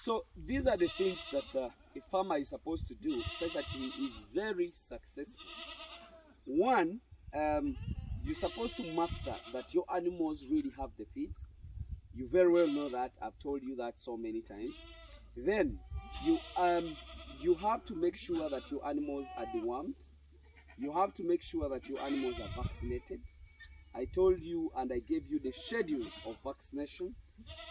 So these are the things that a farmer is supposed to do so that he is very successful. One, you're supposed to master that your animals really have the feeds. You very well know that. I've told you that so many times. Then you have to make sure that your animals are dewormed. You have to make sure that your animals are vaccinated. I told you and I gave you the schedules of vaccination,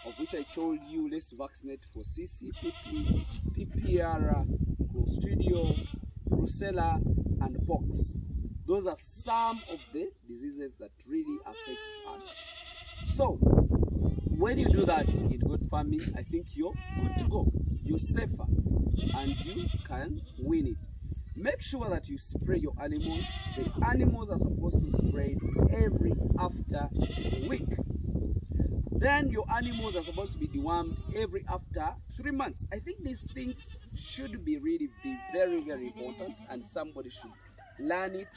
of which I told you let's vaccinate for CCPP, PPR, Clostridium, Brucella, and pox. Those are some of the diseases that really affects us. So when you do that in good farming, I think you're good to go. You're safer and you can win it. Make sure that you spray your animals. The animals are supposed to spray every after a week. Then your animals are supposed to be dewormed every after 3 months. I think these things should be very, very important, and somebody should learn it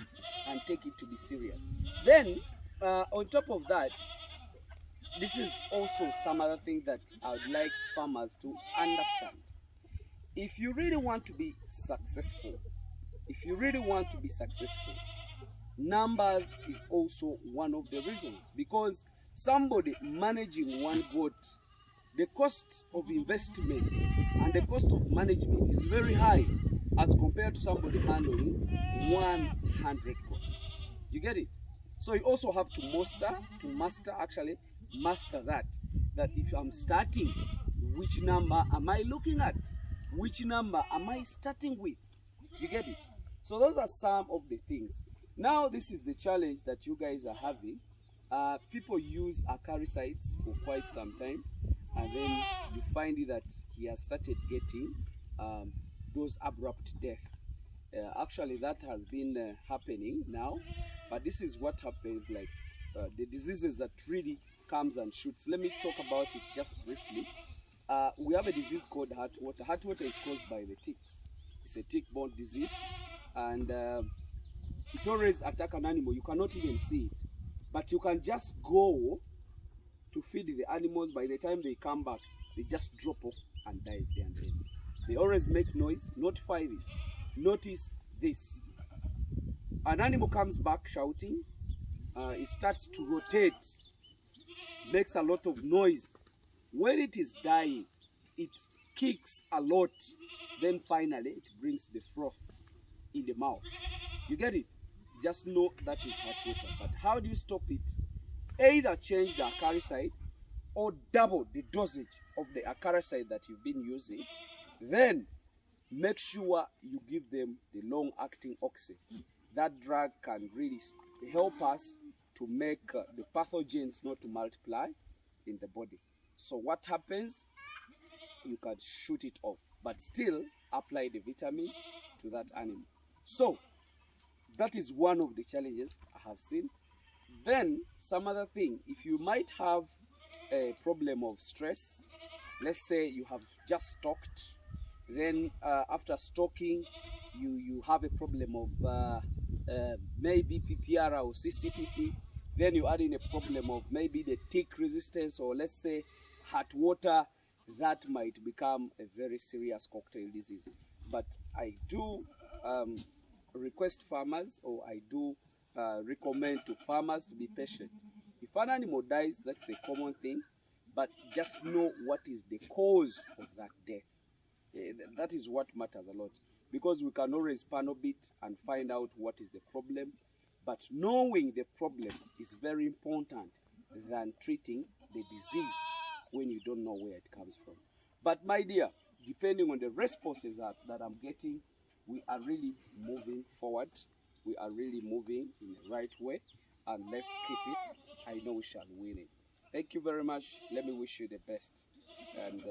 and take it to be serious. Then on top of that, this is also some other thing that I would like farmers to understand. If you really want to be successful, numbers is also one of the reasons, because somebody managing one goat, the cost of investment and the cost of management is very high as compared to somebody handling 100 goats. You get it? So you also have to master that if I'm starting, which number am I looking at? Which number am I starting with? You get it? So those are some of the things. Now this is the challenge that you guys are having. People use acaricides for quite some time, and then you find that he has started getting those abrupt death. Actually that has been happening now, but this is what happens, like the diseases that really comes and shoots. Let me talk about it just briefly. We have a disease called heartwater. Heartwater is caused by the ticks. It's a tick-borne disease, and it always attacks an animal. You cannot even see it, but you can just go to feed the animals. By the time they come back, they just drop off and dies there and then. They always make noise. Notify this. Notice this. An animal comes back shouting. It starts to rotate, makes a lot of noise. When it is dying, it kicks a lot. Then finally, it brings the froth in the mouth. You get it? Just know that is heartwater. But how do you stop it? Either change the acaricide or double the dosage of the acaricide that you've been using. Then make sure you give them the long-acting oxy. That drug can really help us to make the pathogens not to multiply in the body. So what happens? You can shoot it off, but still apply the vitamin to that animal. So that is one of the challenges I have seen. Then some other thing, if you might have a problem of stress, let's say you have just stocked, then after stocking you have a problem of maybe PPR or CCPP, then you add in a problem of maybe the tick resistance, or let's say heartwater, that might become a very serious cocktail disease. But I do request farmers, or I do recommend to farmers to be patient. If an animal dies, that's a common thing, but just know what is the cause of that death. That is what matters a lot, because we can always panel it and find out what is the problem, but knowing the problem is very important than treating the disease when you don't know where it comes from. But my dear, depending on the responses that I'm getting, we are really moving forward. We are really moving in the right way, and let's keep it. I know we shall win it. Thank you very much. Let me wish you the best. And